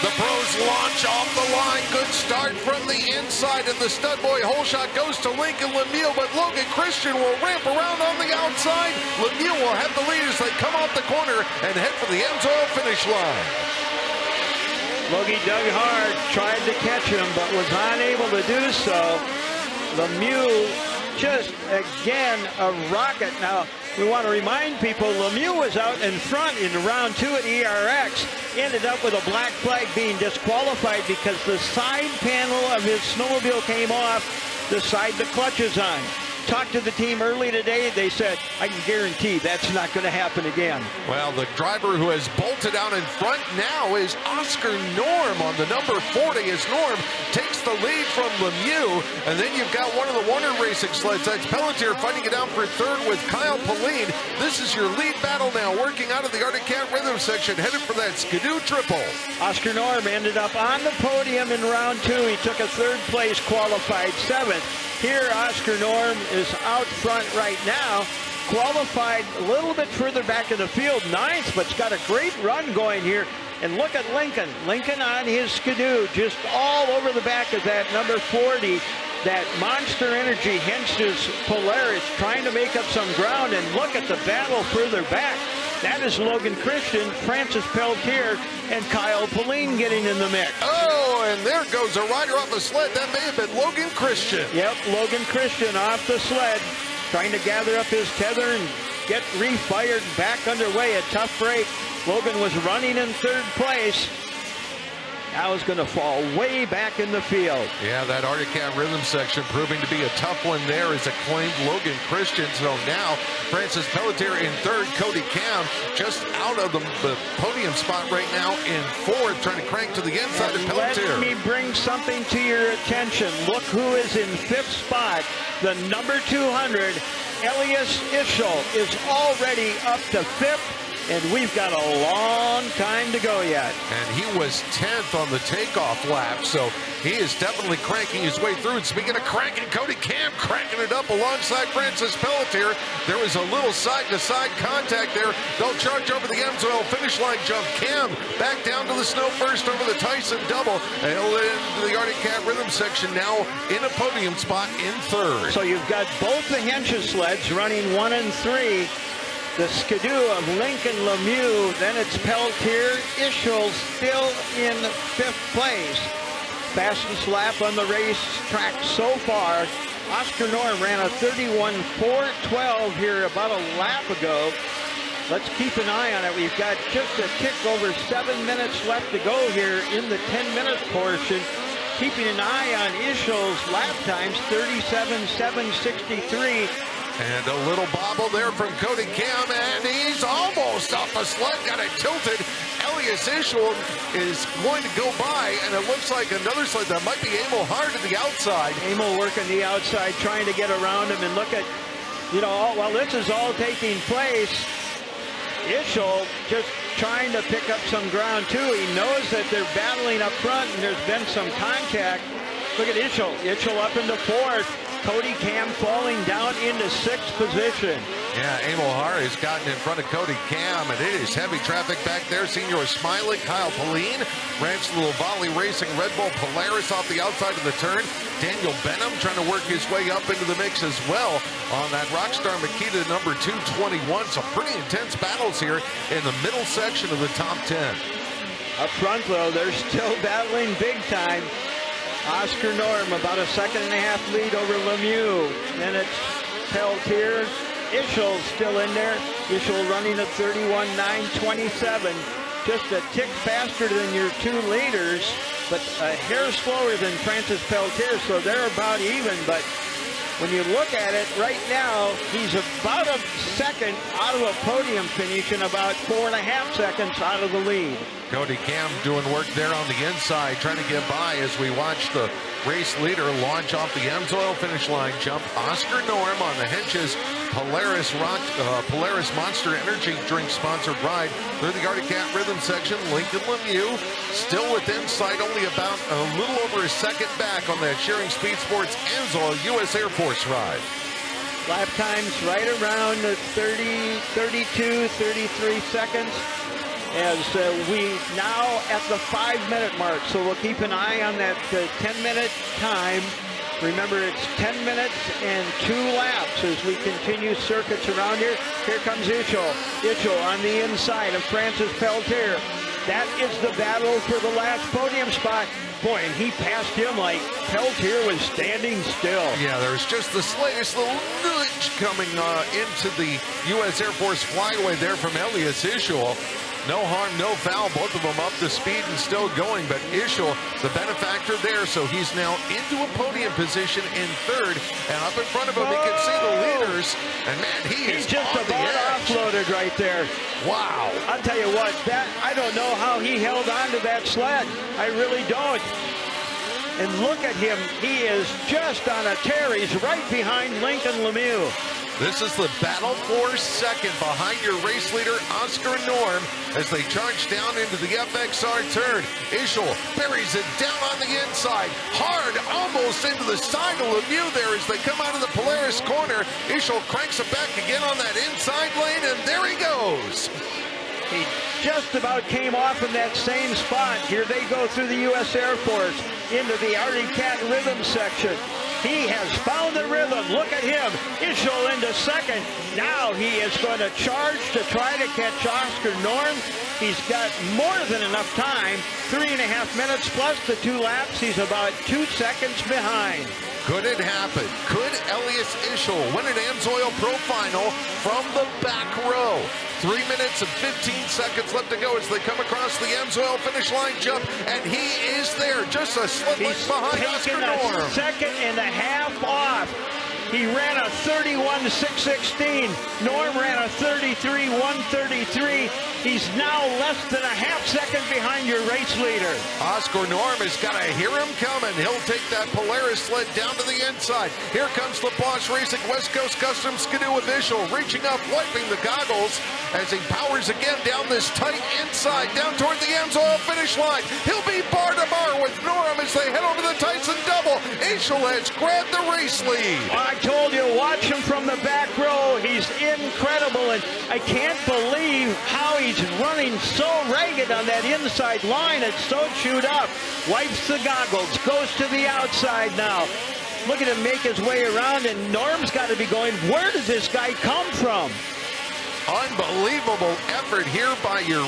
The pros launch off the line. Good start from the inside, and the stud boy hole shot goes to Lincoln Lemieux, but Logan Christian will ramp around on the outside. Lemieux will have the lead as they come off the corner and head for the Amsoil finish line. Logie dug hard, tried to catch him, but was unable to do so. Lemieux just, again, a rocket. Now, we want to remind people, Lemieux was out in front in round 2 at ERX. Ended up with a black flag being disqualified because the side panel of his snowmobile came off the side the clutch is on. Talked to the team early today. They said, I can guarantee that's not going to happen again. Well, the driver who has bolted out in front now is Oscar Norm on the number 40 as Norm takes the lead from Lemieux. And then you've got one of the Warner Racing sleds. That's Pelletier fighting it out for third with Kyle Pauline. This is your lead battle now, working out of the Arctic Cat Rhythm section, headed for that Skidoo triple. Oscar Norm ended up on the podium in round 2. He took a third place, qualified 7th. Here, Oscar Norm is out front right now, qualified a little bit further back in the field, 9th, but's got a great run going here. And look at Lincoln. Lincoln on his Skidoo, just all over the back of that number 40. That Monster Energy, hence his Polaris, trying to make up some ground. And look at the battle further back. That is Logan Christian, Francis Pelletier, and Kyle Pauline getting in the mix. Oh, and there goes a rider off a sled. That may have been Logan Christian. Yep, Logan Christian off the sled, trying to gather up his tether and get refired back underway. A tough break. Logan was running in third place. Now is going to fall way back in the field. Yeah, that Arctic Cat Rhythm section proving to be a tough one there is acclaimed Logan Christian. So now Francis Pelletier in third, Cody Cam just out of the podium spot right now in fourth, trying to crank to the inside of Pelletier. Let me bring something to your attention. Look who is in 5th spot. The number 200, Elias Ischel, is already up to 5th. And we've got a long time to go yet. And he was 10th on the takeoff lap, so he is definitely cranking his way through. And speaking of cranking, Cody Cam cranking it up alongside Francis Pelletier. There was a little side-to-side contact there. They'll charge over the Amsoil finish line jump. Cam back down to the snow first over the Tyson double. And he'll into the Arctic Cat Rhythm section now in a podium spot in third. So you've got both the Henshaw sleds running 1 and 3. The Skidoo of Lincoln Lemieux, then it's Pelletier. Ischel still in 5th place. Fastest lap on the racetrack so far. Oscar Norm ran a 31.412 here about a lap ago. Let's keep an eye on it. We've got just a tick over 7 minutes left to go here in the 10-minute portion. Keeping an eye on Ischel's lap times, 37.763. And a little bobble there from Cody Cam, and he's almost off a sled, got it tilted. Elias Ischel is going to go by, and it looks like another sled that might be Emil Hard to the outside. Emil working the outside, trying to get around him, and look at, you know, while this is all taking place, Ischel just trying to pick up some ground too. He knows that they're battling up front, and there's been some contact. Look at Ischel. Ischel up into 4th. Cody Cam falling down into 6th position. Yeah, Emil Hart has gotten in front of Cody Cam, and it is heavy traffic back there. Senior Smiley, Kyle Pauline, Ranch Little Volley Racing, Red Bull Polaris off the outside of the turn. Daniel Benham trying to work his way up into the mix as well on that Rockstar Makita number 221. So pretty intense battles here in the middle section of the top 10. Up front, though, they're still battling big time. Oscar Norm about a 1.5 second lead over Lemieux. Then it's Pelletier. Ischel still in there. Ischel running at 31.927. Just a tick faster than your 2 leaders, but a hair slower than Francis Pelletier, so they're about even. But when you look at it right now, he's about a second out of a podium finish and about 4.5 seconds out of the lead. Cody Cam doing work there on the inside, trying to get by as we watch the race leader launch off the Amsoil finish line jump. Oscar Norm on the Hench's Polaris Monster Energy drink sponsored ride through the Arctic Cat Rhythm section. Lincoln Lemieux still within sight, only about a little over a second back on that Sharing Speed Sports Amsoil U.S. Air Force ride. Lap times right around the 32, 33 seconds. as we now at the 5-minute mark. So we'll keep an eye on that 10-minute time. Remember, it's 10 minutes and 2 laps as we continue circuits around here. Here comes Ischel. Ischel on the inside of Francis Peltier. That is the battle for the last podium spot. Boy, and he passed him like Peltier was standing still. Yeah, there's just the slightest little nudge coming into the U.S. Air Force flyaway there from Elias Ischel. No harm, no foul. Both of them up to speed and still going. But Ischel, the benefactor there, so he's now into a podium position in third. And up in front of him, he can see the leaders. And man, he's just on about offloaded right there. Wow. I'll tell you what, I don't know how he held on to that sled. I really don't. And look at him. He is just on a tear. He's right behind Lincoln Lemieux. This is the battle for second behind your race leader, Oscar Norm, as they charge down into the FXR turn. Ischel buries it down on the inside. Hard, almost into the side of Lemieux there as they come out of the Polaris corner. Ischel cranks it back again on that inside lane, and there he goes. He just about came off in that same spot. Here they go through the U.S. Air Force into the Artie Cat rhythm section. He has found the rhythm. Look at him. Ischel into second. Now he is going to charge to try to catch Oscar Norm. He's got more than enough time. 3.5 minutes plus the 2 laps. He's about 2 seconds behind. Could it happen? Could Elias Ischel win an AMSOIL Pro Final from the back row? 3 minutes and 15 seconds left to go as they come across the AMSOIL finish line jump, and he is there, just a slit length behind Oscar Norm. He's taken a 2.5 off. He ran a 31.616. Norm ran a 33.133. He's now less than a half second behind your race leader. Oscar Norm has got to hear him coming. He'll take that Polaris sled down to the inside. Here comes the Bosch Racing West Coast Custom Skidoo with Ischel, reaching up, wiping the goggles as he powers again down this tight inside, down toward the AMSOIL finish line. He'll be bar to bar with Norm as they head over the Tyson double. Ischel has grabbed the race lead. I told you, watch him from the back row. He's incredible, and I can't believe how he's running so ragged on that inside line. It's so chewed up. Wipes the goggles, goes to the outside now. Look at him make his way around, and Norm's got to be going, where does this guy come from? Unbelievable effort here by your